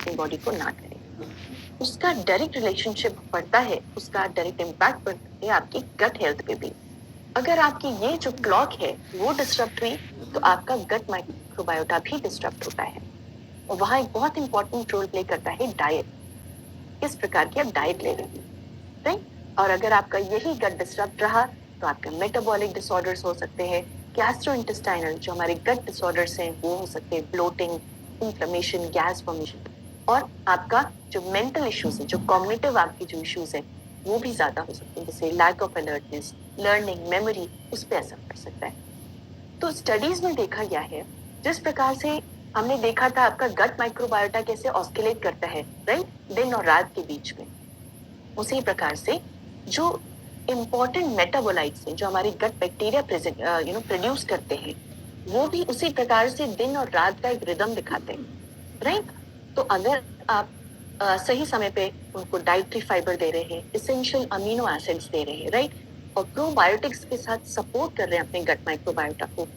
अपनी बॉडी को ना करें, उसका डायरेक्ट रिलेशनशिप पड़ता है, उसका डायरेक्ट इम्पैक्ट पड़ता है आपकी गट हेल्थ पे भी। अगर आपकी ये जो क्लॉक है वो डिस्टर्ब हुई तो आपका गट माइक्रोबायोटा भी डिस्टर्ब होता है। और वहाँ एक बहुत इंपॉर्टेंट रोल प्ले करता है डाइट, किस प्रकार की आप डाइट ले रहे हैं, राइट। और अगर आपका यही गट डिस्टर्ब रहा तो आपके मेटाबॉलिक डिसऑर्डर्स हो सकते हैं, गैस्ट्रोइंटेस्टाइनल जो हमारे गट डिसऑर्डर्स हैं वो हो सकते हैं, ब्लोटिंग, इन्फ्लेमेशन, गैस फॉर्मेशन। और आपका जो मेंटल इश्यूज है, जो कॉग्निटिव आपकी जो इश्यूज है वो भी ज्यादा हो सकते हैं, जैसे lack of alertness, learning, memory, उस पर असर पड़ सकता है। तो स्टडीज में देखा गया है, जिस प्रकार से हमने देखा था आपका गट माइक्रोबायोटा कैसे ऑस्किलेट करता है, राइट, दिन और रात के बीच में, उसी प्रकार से जो इम्पोर्टेंट मेटाबोलाइट्स हैं जो हमारे गट बैक्टीरिया प्रोड्यूस करते हैं वो भी उसी प्रकार से दिन और रात का एक रिदम दिखाते हैं, राइट। तो अगर आप सही समय पे उनको डाइटरी फाइबर दे रहे हैं, इसेंशियल अमीनो एसिड्स दे रहे हैं, राइट, और प्रोबायोटिक्स के साथ सपोर्ट कर रहे हैं अपने गट माइक्रोबायोटा को,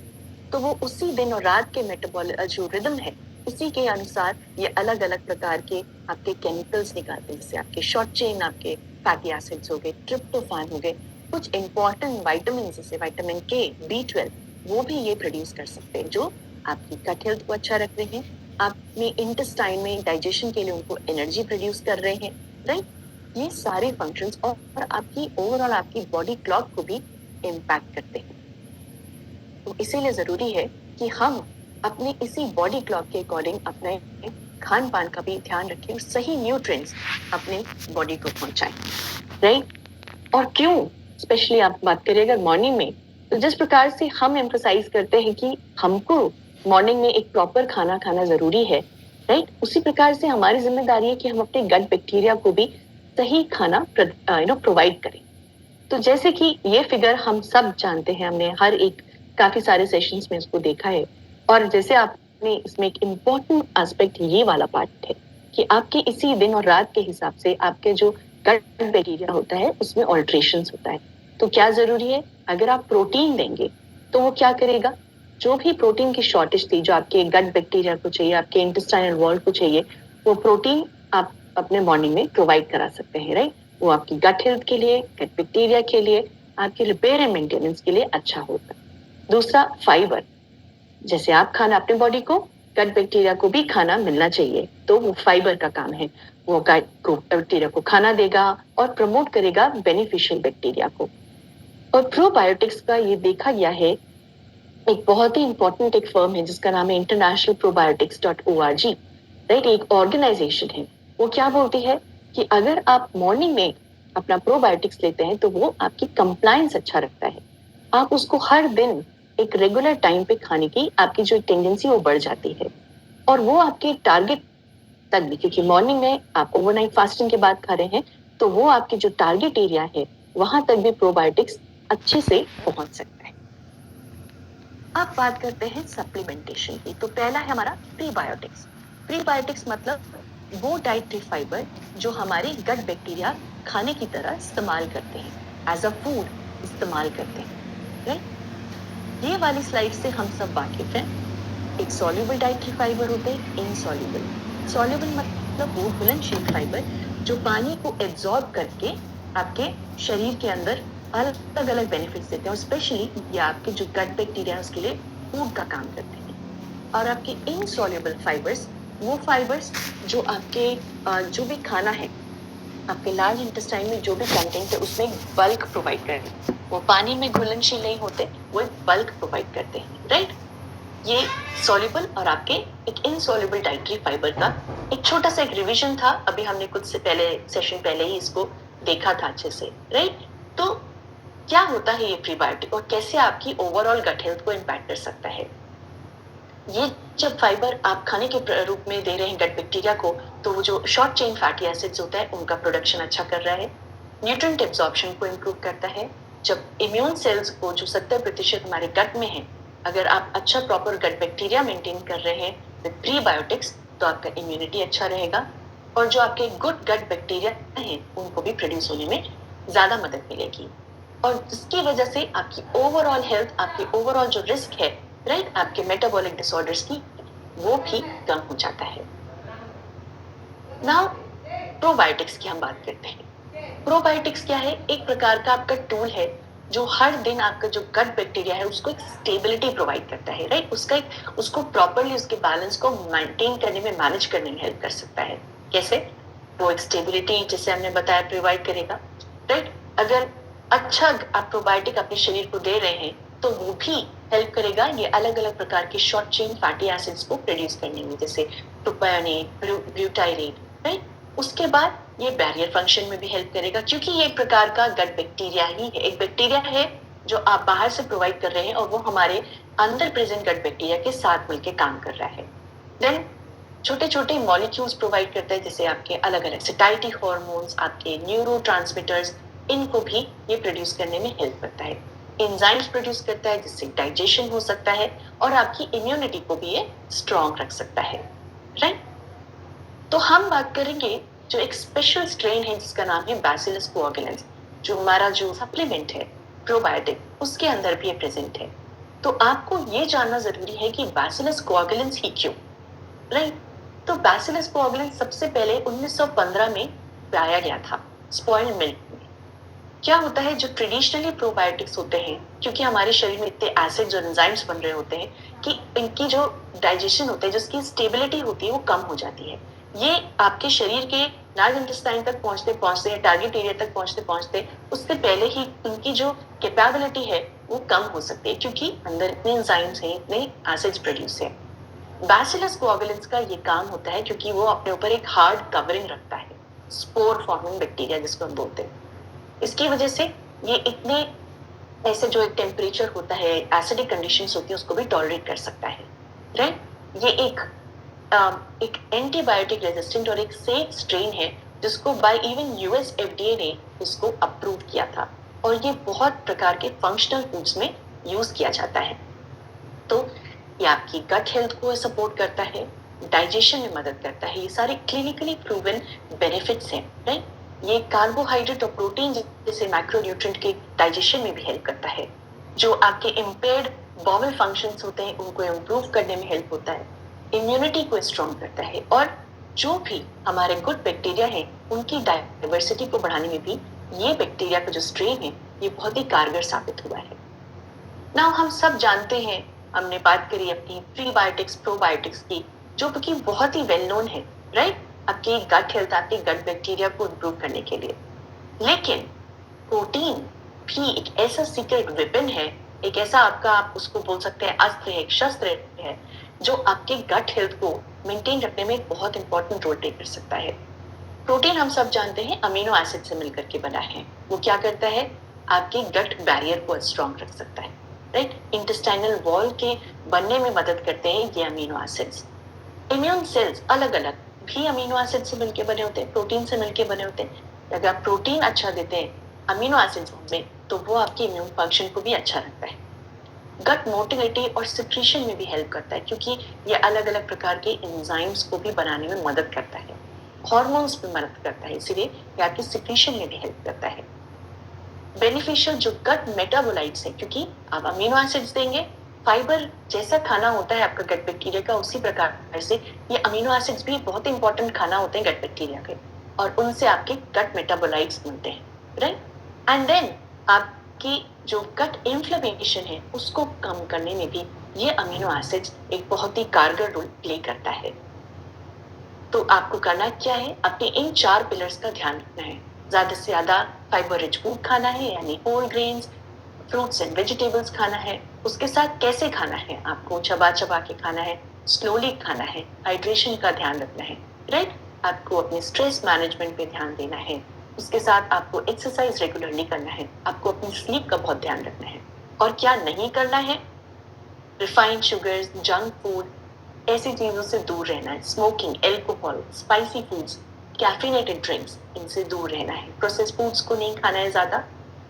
तो वो उसी दिन और रात के मेटाबॉलिक जो रिदम है उसी के अनुसार ये अलग अलग प्रकार के आपके केमिकल्स निकालते हैं, जैसे आपके शॉर्ट चेन आपके फैटी एसिड्स हो गए, ट्रिप्टोफैन हो गए, कुछ इंपॉर्टेंट विटामिन जैसे विटामिन के, B12, वो भी ये प्रोड्यूस कर सकते हैं जो आपकी गट हेल्थ को अच्छा रख रहे हैं, आपने इंटेस्टाइन में डाइजेशन के लिए उनको एनर्जी प्रोड्यूस कर रहे हैं, राइट। ये सारे फंक्शंस और आपकी ओवरऑल आपकी बॉडी क्लॉक को भी इम्पैक्ट करते हैं। तो इसीलिए जरूरी है कि हम अपने इसी बॉडी क्लॉक के अकॉर्डिंग अपने खान पान का भी ध्यान रखें और सही न्यूट्रिएंट्स अपने बॉडी को पहुंचाएं, राइट। और क्यों स्पेशली आप बात करिए अगर मॉर्निंग में, तो जिस प्रकार से हम एम्फसाइज करते हैं कि हमको मॉर्निंग में एक प्रॉपर खाना खाना जरूरी है, राइट, उसी प्रकार से हमारी जिम्मेदारी है कि हम अपने गट बैक्टीरिया को भी सही खाना प्रोवाइड करें। तो जैसे कि ये फिगर हम सब जानते हैं, हमने हर एक काफी सारे सेशंस में इसको देखा है, और जैसे आपने इसमें एक इम्पोर्टेंट एस्पेक्ट ये वाला पार्ट है कि आपके इसी दिन और रात के हिसाब से आपके जो गट बैक्टीरिया होता है उसमें ऑल्ट्रेशंस होता है। तो क्या जरूरी है, अगर आप प्रोटीन देंगे तो वो क्या करेगा, जो भी प्रोटीन की शॉर्टेज थी जो आपके गट बैक्टीरिया को चाहिए, आपके इंटेस्टाइनल वॉल को चाहिए, वो प्रोटीन आप अपने मॉर्निंग में प्रोवाइड करा सकते हैं, राइट। वो आपकी गट हेल्थ के लिए, गट बैक्टीरिया के लिए, आपके रिपेयर एंड मेंटेनेंस के लिए अच्छा होता है। दूसरा, फाइबर, जैसे आप खाना अपने बॉडी को, गट बैक्टीरिया को भी खाना मिलना चाहिए, तो वो फाइबर का काम है, वो गट को बैक्टीरिया को खाना देगा और प्रमोट करेगा बेनिफिशियल बैक्टीरिया को। और प्रोबायोटिक्स का ये देखा गया है, एक बहुत ही इंपॉर्टेंट एक फर्म है जिसका नाम है इंटरनेशनल प्रोबायोटिक्स.org, राइट, एक ऑर्गेनाइजेशन है, वो क्या बोलती है कि अगर आप मॉर्निंग में अपना प्रोबायोटिक्स लेते हैं तो वो आपकी कंप्लायंस अच्छा रखता है, आप उसको हर दिन एक रेगुलर टाइम पे खाने की आपकी जो टेंडेंसी वो बढ़ जाती है, और वो आपके टारगेट तक भी, क्योंकि मॉर्निंग में आप ओवरनाइट फास्टिंग के बाद खा रहे हैं, तो वो आपके जो टारगेट एरिया है वहां तक भी प्रोबायोटिक्स अच्छे से पहुंच सकता है। अब बात करते हैं सप्लीमेंटेशन की। तो पहला है हमारा प्रीबायोटिक्स। प्रीबायोटिक्स मतलब वो डाइटरी फाइबर जो हमारे गट बैक्टीरिया खाने की तरह इस्तेमाल करते हैं, एज अ फूड इस्तेमाल करते हैं, राइट। ये वाली स्लाइड से हम सब वाकिफ हैं। एक सॉल्युबल डाइटरी फाइबर होते हैं, इनसॉल्युबल। सॉल्युबल मतलब वो घुलनशील फाइबर जो पानी को एब्जॉर्ब करके आपके शरीर के अंदर अलग अलग बेनिफिट्स देते हैं, और स्पेशली ये आपके जो गट बैक्टीरिया है उसके लिए फूड का काम करते हैं। और आपके इनसॉल्युबल फाइबर्स, वो फाइबर्स जो आपके जो भी खाना है आपके लार्ज इंटेस्टाइन में जो भी कंटेंट है उसमें बल्क प्रोवाइड करते हैं, वो पानी में घुलनशील नहीं होते, वो एक बल्क प्रोवाइड करते हैं, राइट। ये सॉल्युबल और आपके एक इनसॉल्युबल डाइटरी फाइबर का एक छोटा सा एक रिवीजन था, अभी हमने कुछ से पहले सेशन पहले ही इसको देखा था अच्छे से, राइट। तो क्या होता है ये प्रीबायोटिक और कैसे आपकी ओवरऑल गट हेल्थ को इम्पैक्ट कर सकता है। ये जब फाइबर आप खाने के रूप में दे रहे हैं गट बैक्टीरिया को, तो वो जो शॉर्ट चेन फैटी एसिड्स होता है उनका प्रोडक्शन अच्छा कर रहा है, न्यूट्रिएंट एब्जॉर्प्शन को इम्प्रूव करता है। जब इम्यून सेल्स को जो 70% हमारे गट में है, अगर आप अच्छा प्रॉपर गट बैक्टीरिया मेंटेन कर रहे हैं विद प्रीबायोटिक्स तो आपका इम्यूनिटी अच्छा रहेगा, और जो आपके गुड गट बैक्टीरिया हैं उनको भी प्रोड्यूस होने में ज्यादा मदद मिलेगी, और जिसकी वजह से आपकी ओवरऑल हेल्थ, आपकी ओवरऑल जो रिस्क है, राइट, आपके मेटाबॉलिक डिसऑर्डर्स की, वो भी कम हो जाता है। नाउ प्रोबायोटिक्स की हम बात करते हैं। प्रोबायोटिक्स क्या है? एक प्रकार का आपका टूल है जो हर दिन आपका जो गट बैक्टीरिया है उसको एक स्टेबिलिटी प्रोवाइड करता है, राइट? उसको प्रॉपरली उसके बैलेंस को मेंटेन करने में, मैनेज करने में हेल्प कर सकता है। कैसे? वो एक स्टेबिलिटी जैसे हमने बताया प्रोवाइड करेगा, राइट? अगर अच्छा आप प्रोबायोटिक अपने शरीर को दे रहे हैं तो वो भी हेल्प करेगा ये अलग अलग प्रकार के शॉर्ट चेन फैटी एसिड्स को प्रोड्यूस करने में, जैसे प्रोपायोनेट, ग्लूटायरेट, राइट? उसके बाद ये बैरियर फंक्शन में भी हेल्प करेगा क्योंकि ये एक प्रकार का गट बैक्टीरिया ही है, एक बैक्टीरिया है जो आप बाहर से प्रोवाइड कर रहे हैं और वो हमारे अंदर प्रेजेंट गट बैक्टीरिया के साथ मिलकर काम कर रहा है। देन छोटे छोटे मॉलिक्यूल्स प्रोवाइड करता है, जैसे आपके अलग अलग सेटाइटी हार्मोन्स, आपके न्यूरोट्रांसमीटर्स, इनको भी ये प्रोड्यूस करने में हेल्प करता है। एंजाइम्स प्रोड्यूस करता है जिससे डाइजेशन हो सकता है और आपकी इम्यूनिटी को भी ये स्ट्रॉन्ग रख सकता है, राइट? तो हम बात करेंगे जो एक स्पेशल स्ट्रेन है जिसका नाम है बैसिलस कोआगुलेंस, जो हमारा जो सप्लीमेंट है प्रोबायोटिक उसके अंदर भी प्रेजेंट है। तो आपको ये जानना जरूरी है कि बैसिलस कोआगुलेंस ही क्यों, राइट? तो बैसिलस कोआगुलेंस सबसे पहले 1915 में पाया गया था स्पॉइल्ड मिल्क में। क्या होता है, जो ट्रेडिशनली प्रोबायोटिक्स होते हैं, क्योंकि हमारे शरीर में इतने एसिड्स और एंजाइम्स बन रहे होते हैं कि इनकी जो डाइजेशन होता है, जिसकी स्टेबिलिटी होती है वो कम हो जाती है। ये आपके शरीर के लार्ज इंटेस्टाइन तक पहुंचते पहुंचते, टारगेट एरिया तक पहुंचते पहुंचते उससे पहले ही उनकी जो कैपेबिलिटी है वो कम हो सकती है क्योंकि अंदर इतने एंजाइम्स हैं, इतने एसिड्स प्रोड्यूस है। बैसिलस कोआगुलेंस का ये काम होता है क्योंकि वो अपने ऊपर एक हार्ड कवरिंग रखता है, स्पोर फॉर्मिंग बैक्टीरिया जिसको हम बोलते हैं। इसकी वजह से ये इतने ऐसे जो एक टेम्परेचर होता है, एसिडिक कंडीशंस होती है, उसको भी टॉलरेट कर सकता है, राइट? ये एक एंटीबायोटिक रेजिस्टेंट और एक सेफ स्ट्रेन है जिसको बाय इवन यूएस एफडीए ने इसको अप्रूव किया था और ये बहुत प्रकार के फंक्शनल फूड्स में यूज किया जाता है। तो ये आपकी गट हेल्थ को सपोर्ट करता है, डाइजेशन में मदद करता है, ये सारे क्लिनिकली प्रूवन बेनिफिट्स हैं, राइट? ये कार्बोहाइड्रेट और प्रोटीन जैसे मैक्रोन्यूट्रिएंट के डाइजेशन में भी हेल्प करता है। जो आपके इम्पेयर्ड बॉवल फंक्शंस होते हैं उनको इम्प्रूव करने में हेल्प होता है, इम्यूनिटी को स्ट्रॉन्ग करता है और जो भी हमारे गुड बैक्टीरिया हैं उनकी डाइवर्सिटी को बढ़ाने में भी ये बैक्टीरिया का जो स्ट्रेन है ये बहुत ही कारगर साबित हुआ है। ना हम सब जानते हैं, हमने बात करी अपनी प्रीबायोटिक्स प्रोबायोटिक्स की जो कि बहुत ही वेल नोन है, राइट? आपकी गट हेल्थ, आपके गट बैक्टीरिया को इम्प्रूव करने के लिए। लेकिन प्रोटीन भी एक ऐसा सीक्रेट वेपन है, एक ऐसा आपका, आप उसको बोल सकते हैं अस्त्र है, एक शस्त्र है जो आपके गट हेल्थ को मेंटेन रखने में बहुत इंपॉर्टेंट रोल प्ले कर सकता है। प्रोटीन हम सब जानते हैं अमीनो एसिड से मिलकर के बना है। वो क्या करता है, आपके गट बैरियर को स्ट्रॉन्ग रख सकता है, राइट? इंटेस्टाइनल वॉल के बनने में मदद करते हैं ये अमीनो एसिड्स। इम्यून सेल्स अलग अलग भी अमीनो एसिड से मिलकर बने होते हैं, प्रोटीन से मिलकर बने होते हैं। अगर आप प्रोटीन अच्छा देते हैं अमीनो एसिड्स में तो वो आपके इम्यून फंक्शन को भी अच्छा रखता है। गट मोटिलिटी और सिक्रीशन में भी हेल्प करता है क्योंकि ये अलग अलग प्रकार के एंजाइम्स को भी बनाने में मदद करता है, हॉर्मोन्स में मदद करता है, इसीलिए ये आपकी सिक्रीशन में भी हेल्प करता है। बेनिफिशियल जो गट मेटाबोलाइट्स है, क्योंकि आप अमीनो एसिड्स देंगे, फाइबर जैसा खाना होता है आपका गट बैक्टीरिया का, उसी प्रकार से ये अमीनो एसिड्स भी बहुत इंपॉर्टेंट खाना होते हैं गट बैक्टीरिया के और उनसे आपके गट मेटाबोलाइट्स मिलते हैं, राइट? एंड देन आपकी जो गट इन्फ्लेमेशन है उसको कम करने में भी ये अमीनो एसिड्स एक बहुत ही कारगर रोल प्ले करता है। तो आपको करना क्या है, अपने इन 4 पिलर्स का ध्यान रखना है। ज्यादा से ज्यादा फाइबर रिच फूड खाना है, यानी whole grains, fruits and vegetables खाना है। उसके साथ कैसे खाना है, आपको चबा चबा के खाना है, स्लोली खाना है, हाइड्रेशन का ध्यान रखना है, राइट? आपको अपने स्ट्रेस मैनेजमेंट पे ध्यान देना है। उसके साथ आपको एक्सरसाइज रेगुलरली करना है, आपको अपनी स्लीप का बहुत ध्यान रखना है। और क्या नहीं करना है, रिफाइंड शुगर्स, जंक फूड, ऐसी चीजों से दूर रहना है। Smoking, alcohol, spicy foods, caffeinated drinks, इनसे दूर रहना है। प्रोसेस्ड फूड्स को नहीं खाना है ज्यादा।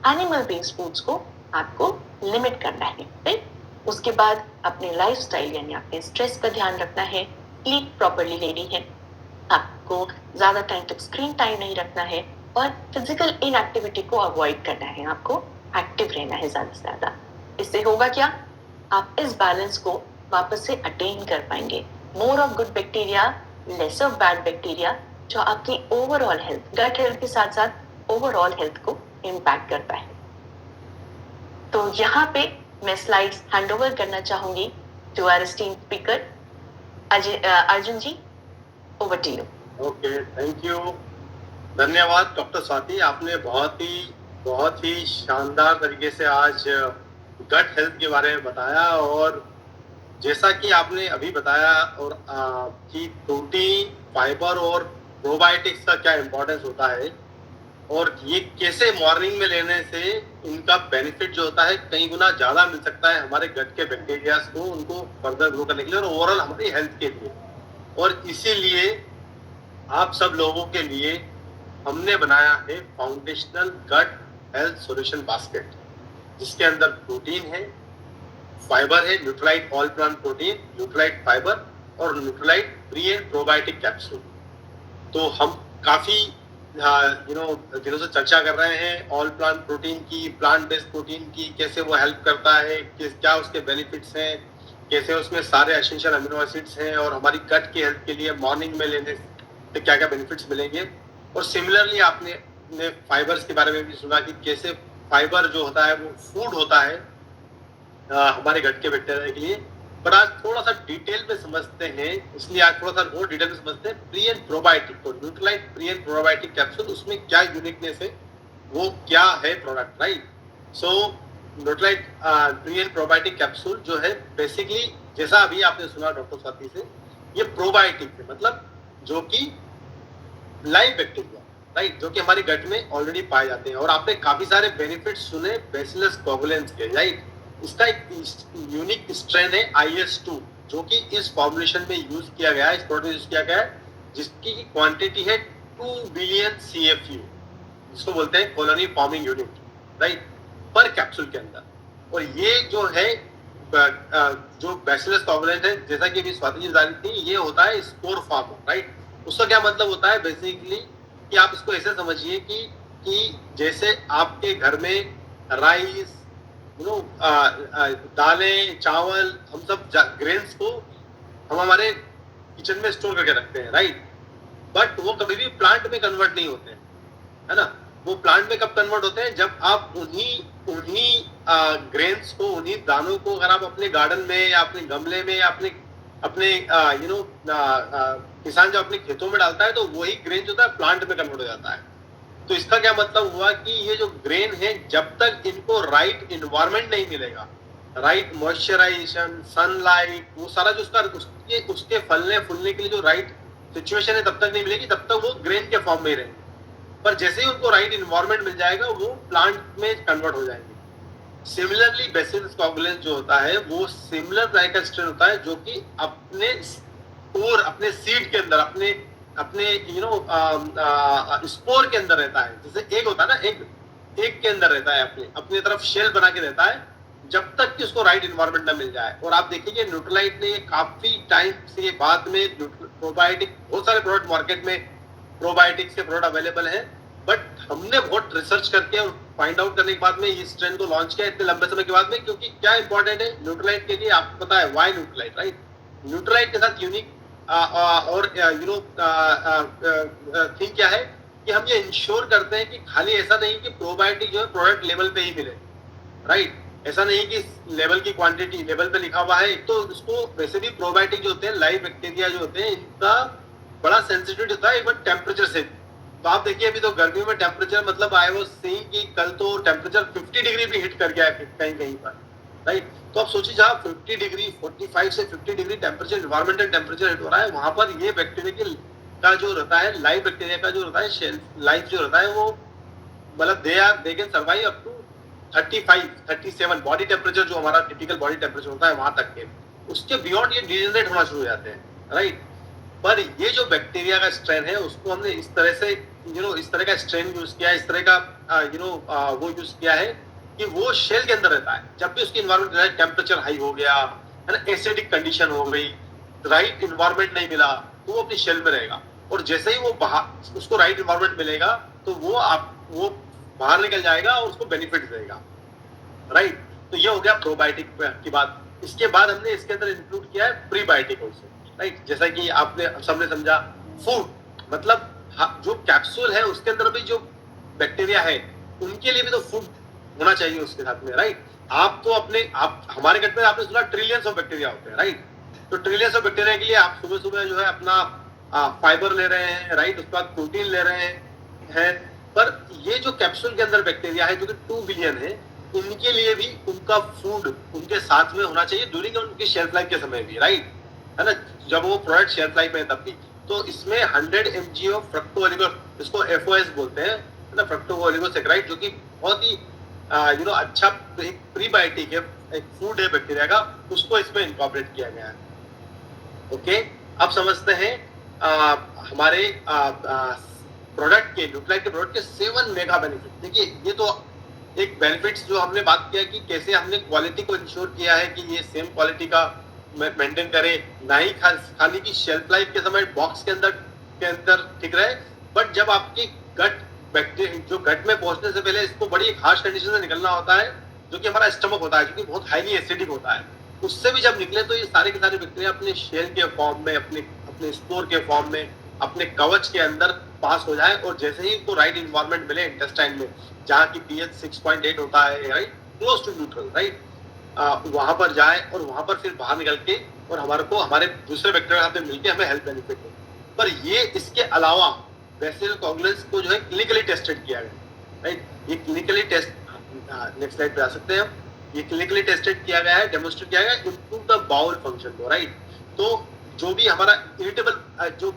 एनिमल बेस्ड फूड्स को आपको लिमिट करना है, राइट? उसके बाद अपने लाइफस्टाइल यानी अपने स्ट्रेस का ध्यान रखना है, स्लीप प्रॉपरली लेनी है, आपको ज्यादा टाइम तक स्क्रीन टाइम नहीं रखना है और फिजिकल इनएक्टिविटी को अवॉइड करना है। आपको एक्टिव रहना है ज्यादा से ज्यादा। इससे होगा क्या, आप इस बैलेंस को वापस से अटेन कर पाएंगे। More of good bacteria, less of bad bacteria, जो आपकी ओवरऑल हेल्थ, गट हेल्थ के साथ साथ ओवरऑल हेल्थ को इम्पैक्ट करता है। तो यहाँ पे मैं स्लाइड्स हैंड ओवर करना चाहूंगी to our esteemed speaker Arjun ji, over to you. Okay, thank you, धन्यवाद डॉक्टर स्वाति। आपने बहुत ही शानदार तरीके से आज गट हेल्थ के बारे में बताया, और जैसा कि आपने अभी बताया और कि प्रोटीन, फाइबर और प्रोबायोटिक्स का क्या इम्पोर्टेंस होता है, और ये कैसे मॉर्निंग में लेने से इनका बेनिफिट जो होता है कई गुना ज़्यादा मिल सकता है हमारे गट के बैक्टीरियाज को, उनको फर्दर ग्रो करने के लिए और ओवरऑल हमारी हेल्थ के लिए। और इसीलिए आप सब लोगों के लिए हमने बनाया है foundational gut health solution basket, जिसके अंदर प्रोटीन है, फाइबर है, Nutrilite all plant protein, Nutrilite fibre और Nutrilite pre and probiotic capsule. तो हम काफ़ी दिनों से चर्चा कर रहे हैं ऑल प्लांट प्रोटीन की, प्लांट बेस्ड प्रोटीन की, कैसे वो हेल्प करता है, क्या उसके बेनिफिट्स हैं, कैसे उसमें सारे एसेंशियल अमीनो एसिड्स हैं, और हमारी गट की हेल्थ के लिए मॉर्निंग में लेने से क्या क्या बेनिफिट्स मिलेंगे। और सिमिलरली आपने फाइबर्स के बारे में भी सुना कि कैसे फाइबर जो होता है वो फूड होता है हमारे गट के बैक्टीरिया के लिए। पर आज थोड़ा सा डिटेल में समझते हैं, इसलिए आज थोड़ा सा और डिटेल में समझते हैं प्री एंड प्रोबायोटिक। तो Nutrilite pre and probiotic capsule, उसमें क्या यूनिकनेस है, वो क्या है product, right. So Nutrilite pre and probiotic capsule जो है बेसिकली, जैसा अभी आपने सुना डॉक्टर स्वाति से, ये प्रोबायोटिक है, मतलब जो कि लाइव बैक्टीरिया, राइट, जो कि हमारे गट में ऑलरेडी पाए जाते हैं। और आपने काफी सारे बेनिफिट्स सुने बैसिलस कोवुलेंस के, राइट। इसका एक यूनिक स्ट्रेन है IS2, जो कि इस फॉर्मुलेशन में यूज किया गया है, इस प्रोडक्ट में यूज किया गया है, जिसकी क्वांटिटी है 2 बिलियन CFU, जिसको बोलते हैं कॉलोनी फॉर्मिंग यूनिट, राइट, पर कैप्सूल के अंदर। और ये जो है जो बैसिलस कोवुलेंस है, जैसा कि अभी स्वाति जी बता रही थी, ये होता है स्पोर फॉर्म, राइट। उसका क्या मतलब होता है बेसिकली, कि आप इसको ऐसे समझिए कि जैसे आपके घर में राइस, दालें, चावल, हम सब ग्रेन्स को हम हमारे किचन में स्टोर करके रखते हैं, राइट, बट वो कभी भी प्लांट में कन्वर्ट नहीं होते हैं, है ना। वो प्लांट में कब कन्वर्ट होते हैं, जब आप उन्हीं ग्रेन्स को, उन्हीं दानों को अगर आप अपने गार्डन में या अपने गमले में या अपने किसान जो अपने खेतों में डालता है, तो वही ग्रेन जो होता है प्लांट में कन्वर्ट हो जाता है। तो इसका क्या मतलब हुआ कि ये जो ग्रेन है, जब तक इनको राइट इन्वायरमेंट नहीं मिलेगा, राइट मॉइस्चराइजेशन, सनलाइट, वो सारा जो उसके फलने फूलने के लिए जो राइट सिचुएशन है, तब तक नहीं मिलेगी, तब तक वो ग्रेन के फॉर्म में ही रहेंगे। पर जैसे ही उनको राइट इन्वायरमेंट मिल जाएगा, वो प्लांट में कन्वर्ट हो जाएंगे। सिमिलरली बैसिलस कोवुलेंस जो होता है, वो सिमिलर टाइप का स्ट्रेन होता है, जो कि अपने सीड के अंदर, अपने स्पोर के अंदर रहता है। जैसे एग होता है ना, एग के अंदर रहता है, अपने तरफ शेल बना के रहता है, जब तक कि उसको राइट इन्वायरमेंट ना मिल जाए। और आप देखिए न्यूट्रलाइट ने काफी टाइम से बाद में प्रोबायोटिक, बहुत सारे प्रोडक्ट मार्केट में प्रोबायोटिक्स के प्रोडक्ट अवेलेबल है, बट हमने बहुत रिसर्च करके और फाइंड आउट करने के बाद में इस ट्रेंड को लॉन्च किया इतने लंबे समय के बाद में। क्योंकि क्या इंपॉर्टेंट है न्यूट्रलाइट के लिए, आपको पता है वाई न्यूट्रलाइट, राइट। न्यूट्रलाइट के साथ यूनिक और थिंग क्या है कि हम ये इंश्योर करते हैं कि खाली ऐसा नहीं कि प्रोबायोटिक जो है प्रोडक्ट लेवल पे ही मिले, राइट। ऐसा नहीं कि लेवल की क्वांटिटी लेवल पे लिखा हुआ है। तो उसको वैसे भी प्रोबायोटिक जो होते हैं, लाइव बैक्टीरिया जो होते हैं, इनका बड़ा सेंसिटिव होता है एक बार टेम्परेचर से। तो आप देखिए अभी तो गर्मियों में टेम्परेचर, मतलब आई वाज सीइंग कि कल तो टेम्परेचर 50 डिग्री भी हिट कर गया है कहीं कहीं पर, राइट। तो आप सोचिए जहाँ 50 डिग्री, 45 से 50 degree temperature, environmental temperature hit हो रहा है, वहां पर ये बैक्टीरिया का जो रहता है, लाइव बैक्टीरिया का जो रहता है, शेल्फ लाइफ जो रहता है, वो मतलब they can survive up to 35, 37 body temperature, जो हमारा टिपिकल बॉडी टेम्परेचर होता है, वहां तक के। उसके बियॉन्ड ये डिजेनरेट होना शुरू हो जाते हैं, राइट। पर ये जो बैक्टीरिया का स्ट्रेन है, उसको हमने इस तरह से इस तरह का स्ट्रेन यूज किया, इस तरह का वो यूज किया है कि वो शेल के अंदर रहता है। जब भी उसकी इन्वायरमेंट टेम्परेचर हाई हो गया, है ना, एसिडिक कंडीशन हो गई, राइट इन्वायरमेंट नहीं मिला, तो वो अपनी शेल में रहेगा। और जैसे ही वो बाहर, उसको राइट इन्वायरमेंट मिलेगा, तो वो बाहर निकल जाएगा और उसको बेनिफिट देगा, राइट। तो ये हो गया प्रोबायोटिक की बात। इसके बाद हमने इसके अंदर इंक्लूड किया है प्रीबायोटिक ऑल्सो, राइट। जैसा कि आपने सबने समझा, फूड मतलब जो कैप्सूल है उसके अंदर भी जो बैक्टीरिया है उनके लिए भी तो फूड होना चाहिए उसके साथ में, राइट। आप तो आप हमारे गट में आपने सुना ट्रिलियंस ऑफ बैक्टीरिया होते हैं, राइट। तो ट्रिलियंस ऑफ बैक्टीरिया के लिए आप सुबह सुबह जो है अपना फाइबर ले रहे हैं, राइट, उसके बाद प्रोटीन ले रहे हैं। पर ये जो कैप्सूल के अंदर बैक्टीरिया है जो कि 2 बिलियन है, इनके लिए भी उनका फूड उनके साथ में होना चाहिए ड्यूरिंग उनकी शेल्फ लाइफ के समय भी, राइट, है ना, जब वो प्रोडक्ट शेल्फ लाइफ में है तब भी। तो इसमें 100 mg ऑफ फ्रक्टो ओलिगो, इसको FOS बोलते हैं, है ना, फ्रक्टो ओलिगोसैकेराइड, जो कि बहुत ही अच्छा एक प्रीबायोटिक है, एक फूड है बैक्टीरिया का, उसको इसमें इनकॉर्पोरेट किया गया है। ओके, अब समझते हैं हमारे प्रोडक्ट के न्यूक्लियोटाइड के प्रोडक्ट के 7 मेगा बेनिफिट। देखिए ये तो एक बेनिफिट्स जो हमने बात किया कि कैसे हमने क्वालिटी को इंश्योर किया है कि ये सेम क्वालिटी का मेंटेन करे, ना ही खाली की शेल्फ लाइफ के समय बॉक्स के अंदर ठीक रहे, बट जब आपकी गट बैक्टीरिया जो गट में पहुंचने से पहले इसको बड़ी हार्श कंडीशन से निकलना होता है, जो कि हमारा स्टमक होता है, जो कि बहुत हाईली एसिडिक होता है, उससे भी जब निकले तो ये सारे के सारे बैक्टीरिया अपने शेल के फॉर्म में, अपने स्पोर के फॉर्म में, अपने कवच के अंदर पास हो जाए, और जैसे ही उनको राइट इन्वायरमेंट मिले इंटेस्टाइन में, जहाँ की pH 6.8 होता है, right, close to neutral, right, वहां पर जाए और वहां पर फिर बाहर निकल के और हमारे दूसरे बैक्टीरिया के साथ मिलकर हमें हेल्थ बेनिफिट हो। पर ये इसके अलावा बेसिल कोगुलेंस को जो है क्लिनिकली टेस्टेड किया गया, राइट, ये क्लिनिकली टेस्ट, नेक्स्ट स्लाइड पे आ सकते हैं हम, ये क्लिनिकली टेस्टेड किया गया है, डेमोन्स्ट्रेट किया गया है, इम्प्रूव द बाउल फंक्शन को, राइट। तो जो भी हमारा इरिटेबल जो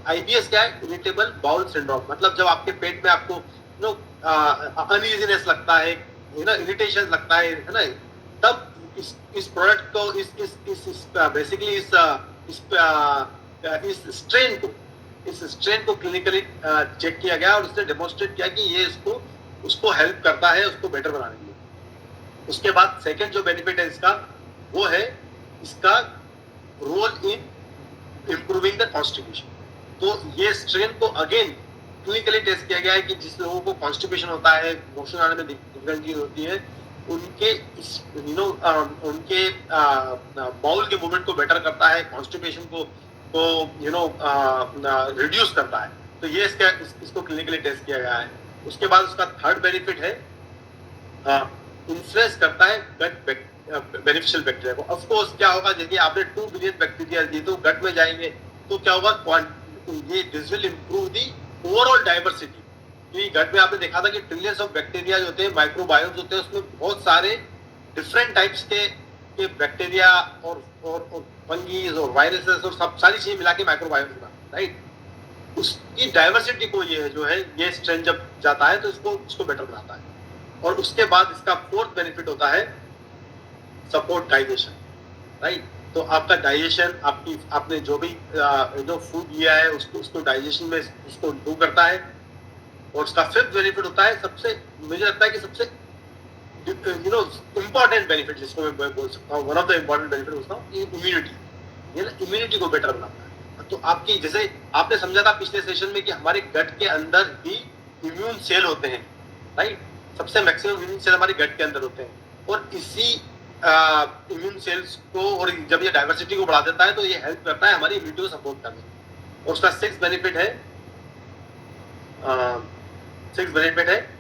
IBS क्या है, इरिटेबल बाउल सिंड्रोम, मतलब जब आपके पेट में आपको अनइजीनेस लगता है, इरिटेशन लगता है ना, तब इस प्रोडक्ट को बेसिकली इस स्ट्रेन को क्लिनिकली चेक किया गया और उसने डेमोन्स्ट्रेट किया कि ये उसको हेल्प करता है उसको बेटर बनाने के लिए। उसके बाद सेकंड जो बेनिफिट है इसका, वो है इसका role in improving the constipation. तो ये स्ट्रेन को अगेन क्लिनिकली टेस्ट किया गया है कि जिस लोगों को कॉन्स्टिपेशन होता है, मोशन आने में डिफिकल्टी होती है, उनके उनके बाउल के मूवमेंट को बेटर करता है, कॉन्स्टिपेशन को रिड्यूस करता है। तो ये इसको क्लिनिकली टेस्ट किया गया है। उसके बाद उसका थर्ड बेनिफिट है इन्फ्लुएंस करता है गट बेनिफिशियल बैक्टीरिया को। ऑफ कोर्स क्या होगा, जैसे आपने 2 बिलियन बैक्टीरिया दिए तो गट में जाएंगे तो क्या होगा, ये this will improve the overall diversity. क्योंकि गट में आपने देखा था कि ट्रिलियंस ऑफ बैक्टीरिया जो होते हैं, माइक्रोबायोम्स होते हैं, उसमें बहुत सारे डिफरेंट टाइप्स के बैक्टीरिया और फंगीज और वायरसेस और सब सारी चीजें मिला के माइक्रोबायोम्स बना, राइट। उसकी डाइवर्सिटी को ये जो है, ये स्ट्रेन जब जाता है तो इसको बेटर बनाता है। और उसके बाद इसका फोर्थ बेनिफिट होता है सपोर्ट डाइजेशन, राइट। तो आपका डाइजेशन, आपने जो भी जो फूड लिया है उसको डाइजेशन में उसको इम्प्रूव करता है। और उसका फिफ्थ बेनिफिट होता है, सबसे मुझे लगता है कि सबसे इम्पोर्टेंट बेनिफिट जिसको मैं बोल सकता हूँ, one of the important benefit उसका इम्यूनिटी, ये ना इम्यूनिटी को बेटर बनाता है। तो आपकी, जैसे आपने समझा था पिछले सेशन में कि हमारे गट के अंदर ही इम्यून सेल होते हैं, राइट, सबसे मैक्सिमम इम्यून सेल हमारे गट के अंदर होते हैं, और इसी इम्यून सेल्स को, और जब ये डाइवर्सिटी को बढ़ा देता है तो ये हेल्प करता है हमारी इम्यूनिटी को सपोर्ट करने। और उसका सिक्स बेनिफिट है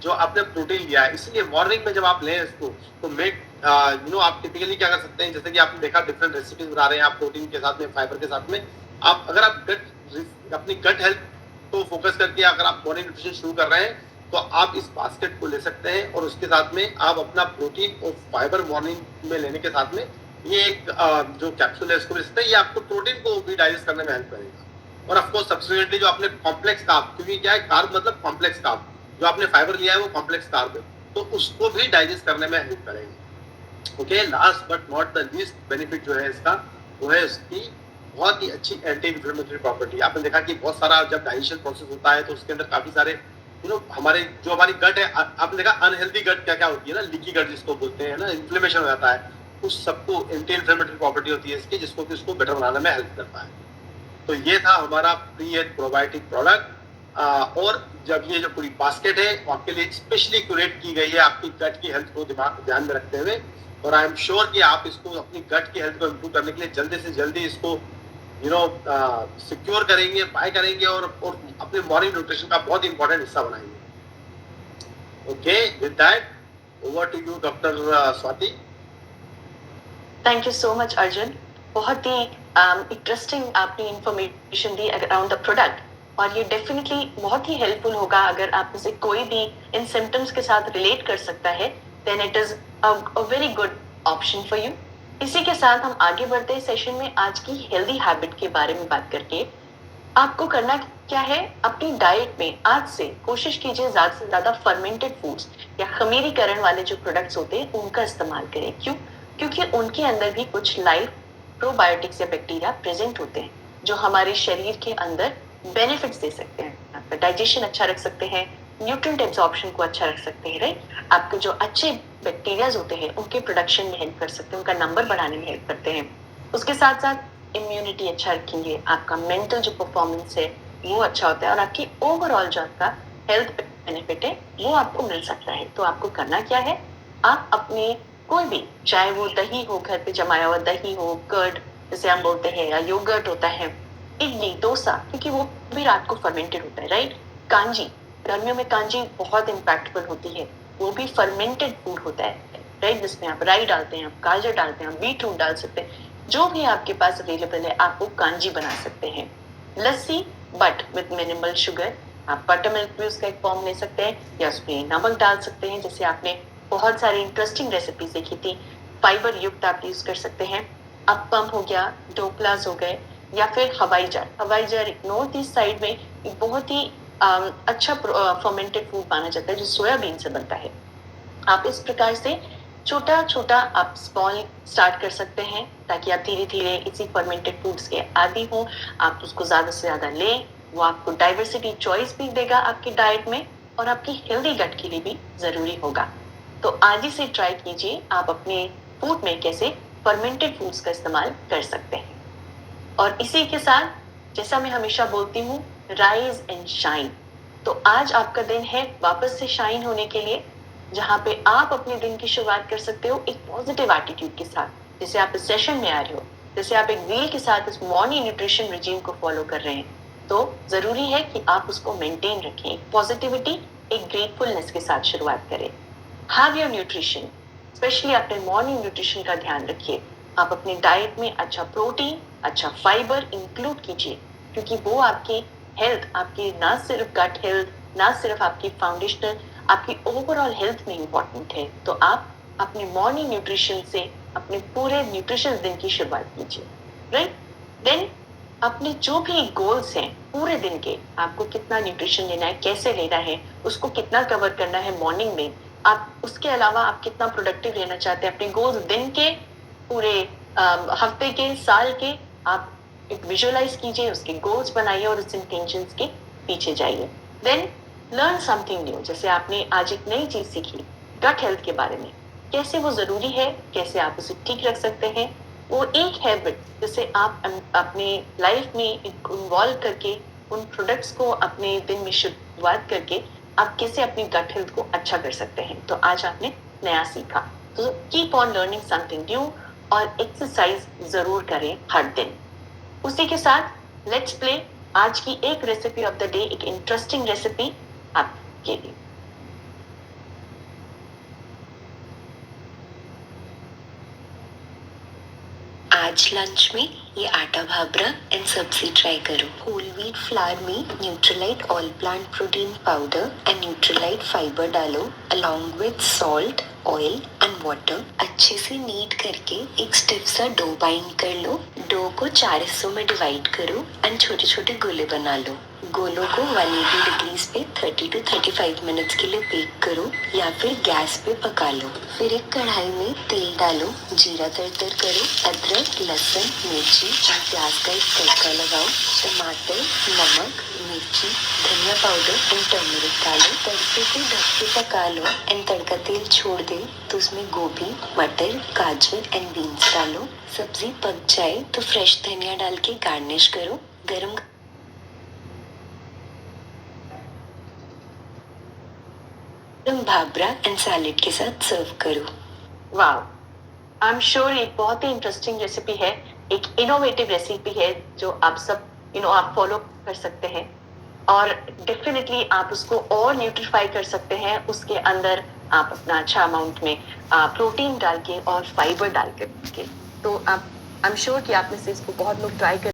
जो आपने प्रोटीन लिया है, इसलिए मॉर्निंग में जब आप लें इसको तो आप टिपिकली क्या कर सकते हैं, जैसे कि आपने देखा डिफरेंट रेसिपीज बना रहे हैं आप प्रोटीन के साथ में, फाइबर के साथ में, आप अगर आप अपनी गट हेल्थ को फोकस करके अगर आप मॉर्निंग न्यूट्रिशन शुरू कर रहे हैं तो आप इस बास्केट को ले सकते हैं, और उसके साथ में आप अपना प्रोटीन और फाइबर मॉर्निंग में लेने के साथ में ये एक जो कैप्सूल है इसको ले सकते हैं। ये आपको प्रोटीन को भी डाइजेस्ट करने में हेल्प करेगा। और ऑफकोर्स सब्सिक्वेंटली जो आपने कॉम्प्लेक्स कार्ब, क्योंकि क्या है कार्ब मतलब कॉम्प्लेक्स कार्ब, जो आपने फाइबर लिया है वो कॉम्प्लेक्स कार्ब है, तो उसको भी डाइजेस्ट करने में हेल्प करेगा। Okay, last but not the least benefit जो है इसका, वो है इसकी बहुत ही अच्छी एंटी इन्फ्लेमेटरी प्रॉपर्टी। आपने देखा कि बहुत सारा जब डाइजेशन प्रोसेस होता है तो उसके अंदर काफी सारे हमारी गट है, आपने देखा अनहेल्दी गट क्या क्या होती है ना, लीकी गट जिसको बोलते हैं ना, इन्फ्लेमेशन हो जाता है, उस सबको एंटी इन्फ्लेमेटरी प्रॉपर्टी होती है इसकी, जिसको कि उसको बेटर बनाने में हेल्प करता है। तो ये था हमारा प्री-एड प्रोबायोटिक प्रोडक्ट। और जब ये जो पूरी बास्केट है वो आपके लिए स्पेशली क्यूरेट की गई है आपकी गट की हेल्थ को ध्यान में रखते हुए, और आई एम श्योर कि आप इसको अपनी गट की हेल्थ को इम्प्रूव करने के लिए जल्दी से जल्दी इसको सिक्योर करेंगे, बाय करेंगे और अपने मॉर्निंग न्यूट्रिशन का बहुत इंपॉर्टेंट हिस्सा बनाएंगे. Okay, with that over to you doctor Swati. Thank you so much Arjun. बहुत ही इंटरेस्टिंग आपने इंफॉर्मेशन दी अराउंड द प्रोडक्ट, और ये डेफिनेटली बहुत ही हेल्पफुल होगा. अगर आप में से कोई भी इन सिम्टम्स के साथ रिलेट कर सकता है, then it is a very good option for you. इसी के साथ हम आगे बढ़ते हैं सेशन में आज की हेल्दी हैबिट के बारे में बात करके. आपको करना क्या है, अपनी डाइट में आज से कोशिश कीजिए ज्यादा से ज्यादा फर्मेंटेड फूड्स या खमीरीकरण वाले जो प्रोडक्ट्स होते हैं उनका इस्तेमाल करें. क्यों? क्योंकि उनके अंदर भी कुछ लाइव प्रोबायोटिक्स या बैक्टीरिया प्रेजेंट होते हैं जो हमारे शरीर के अंदर बेनिफिट्स दे सकते हैं. आपका डाइजेशन अच्छा रख सकते हैं, न्यूट्रिएंट एब्जॉर्प्शन को अच्छा रख सकते हैं, राइट. आपके जो अच्छे बैक्टीरियाज होते हैं उनके प्रोडक्शन में हेल्प कर सकते हैं, उनका नंबर बढ़ाने में हेल्प करते हैं. उसके साथ साथ इम्यूनिटी अच्छा रखेंगे, आपका मेंटल जो परफॉर्मेंस है वो अच्छा होता है, और आपकी ओवरऑल जो आपका हेल्थ बेनिफिट है वो आपको मिल सकता है. तो आपको करना क्या है, आप अपने कोई भी, चाहे वो दही हो, घर पे जमाया हुआ दही हो, कर्ड जैसे हम बोलते हैं, या योगर्ट होता है, इडली, डोसा, क्योंकि वो भी रात को फर्मेंटेड होता है, राइट. कांजी, गर्मियों में कांजी बहुत इम्पैक्टफुल होती है, वो भी फर्मेंटेड फूड होता है, राइट. जिसमें आप राई डालते हैं, आप गाजर डालते हैं, आप बीटरूट डाल सकते हैं, जो भी आपके पास अवेलेबल है आप वो कांजी बना सकते हैं. लस्सी बट विद मिनिमल शुगर, आप बटर मिल्क भी उसका एक फॉर्म ले सकते हैं, या उसमें नमक डाल सकते हैं. जैसे आपने बहुत सारी इंटरेस्टिंग रेसिपी देखी थी, फाइबर युक्त आप यूज कर सकते हैं. अप्पम हो गया, ढोकलास हो गए, या फिर हवाई जार. हवाई जार नॉर्थ ईस्ट साइड में एक बहुत ही अच्छा फर्मेंटेड फूड माना जाता है जो सोयाबीन से बनता है. आप इस प्रकार से छोटा छोटा आप स्मॉल स्टार्ट कर सकते हैं, ताकि आप धीरे धीरे इसी फर्मेंटेड फूड्स के आदी हो. आप उसको ज्यादा से ज्यादा लें, वो आपको डाइवर्सिटी चॉइस भी देगा आपकी डाइट में, और आपकी हेल्दी गट के लिए भी जरूरी होगा. तो आज ही से ट्राई कीजिए आप अपने फूड में कैसे फर्मेंटेड फूड्स का इस्तेमाल कर सकते हैं. और इसी के साथ, जैसा मैं हमेशा बोलती हूँ, राइज एंड शाइन. तो आज आपका दिन है वापस से शाइन होने के लिए, जहाँ पे आप अपने दिन की शुरुआत कर सकते हो एक पॉजिटिव एटीट्यूड के साथ. जैसे आप इस सेशन में आ रहे हो, जैसे आप एक व्हील के साथ इस मॉर्निंग न्यूट्रिशन रिजीम को फॉलो कर रहे हैं, तो जरूरी है कि आप उसको मेंटेन रखें. एक पॉजिटिविटी, एक ग्रेटफुलनेस के साथ शुरुआत करें. हैव योर न्यूट्रिशन, स्पेशली अपने मॉर्निंग न्यूट्रिशन का ध्यान रखिए. आप अपनी डाइट में अच्छा प्रोटीन, अच्छा फाइबर इंक्लूड कीजिए, क्योंकि वो आपकी हेल्थ, आपकी ना सिर्फ गट हेल्थ, ना सिर्फ आपकी फाउंडेशनल, आपकी ओवरऑल हेल्थ में इंपॉर्टेंट है. तो आप अपने मॉर्निंग न्यूट्रिशन से अपने पूरे न्यूट्रिशन दिन की शुरुआत कीजिए, राइट. देन अपने जो भी गोल्स हैं पूरे दिन के, आपको कितना न्यूट्रिशन लेना है, कैसे लेना है, उसको कितना कवर करना है मॉर्निंग में, आप उसके अलावा आप कितना प्रोडक्टिव रहना चाहते हैं, अपने गोल्स दिन के, पूरे हफ्ते के, साल के, आप एक विजुअलाइज कीजिए, उसके गोल्स बनाइए और उस इंटेंशंस के पीछे जाइए. Then learn something new. जैसे आपने आज एक नई चीज सीखी गट हेल्थ के बारे में, कैसे वो जरूरी है, कैसे आप उसे ठीक रख सकते हैं, वो एक हैबिट जिसे आप अपने लाइफ में इन्वॉल्व करके, उन प्रोडक्ट्स को अपने दिन में शुरुआत करके आप कैसे अपनी गट हेल्थ को अच्छा कर सकते हैं. तो आज आपने नया सीखा. तो keep on learning something new, और एक्सरसाइज जरूर करें हर दिन. उसी के साथ लेट्स प्ले आज की एक रेसिपी ऑफ द डे, एक इंटरेस्टिंग रेसिपी आपके लिए. आज लंच में ये आटा भाबरा एंड सब्जी ट्राई करो. होल व्हीट फ्लावर में Nutrilite all plant protein powder and Nutrilite fibre डालो along with salt, oil and water. अच्छे से नीट करके एक स्टिफ सा डो बाइंड कर लो. डो को 4 हिस्सों में डिवाइड करो एंड छोटे छोटे गोले बना लो. गोलों को 180 डिग्रीज पे 30 to 35 मिनट्स के लिए बेक करो या फिर गैस पे पका लो. फिर एक कढ़ाई में तेल डालो, जीरा तड़तर करो, अदरक, लहसुन, मिर्ची और प्याज का एक तड़का लगाओ. टमाटर, नमक, मिर्ची, धनिया पाउडर एंड टर्मरिक डालो. तड़के को ढक के पका लो एंड तड़का तेल छोड़ दे तो उसमें गोभी, मटर, गाजर एंड बीन्स डालो. सब्जी पक जाए तो फ्रेश धनिया डाल के गार्निश करो. गरम भाबरा एंड सैलेड के साथ सर्व करो. वाह, आई एम श्योर ये बहुत ही इंटरेस्टिंग रेसिपी है. एक इनोवेटिव रेसिपी है जो आप सब आप फॉलो कर सकते हैं और डेफिनेटली आप उसको और न्यूट्रीफाई कर सकते हैं। उसके अंदर आप अपना अच्छा अमाउंट में प्रोटीन डाल के और फाइबर डाल करके, तो आप आई एम श्योर कि आप में से इसको बहुत लोग ट्राई कर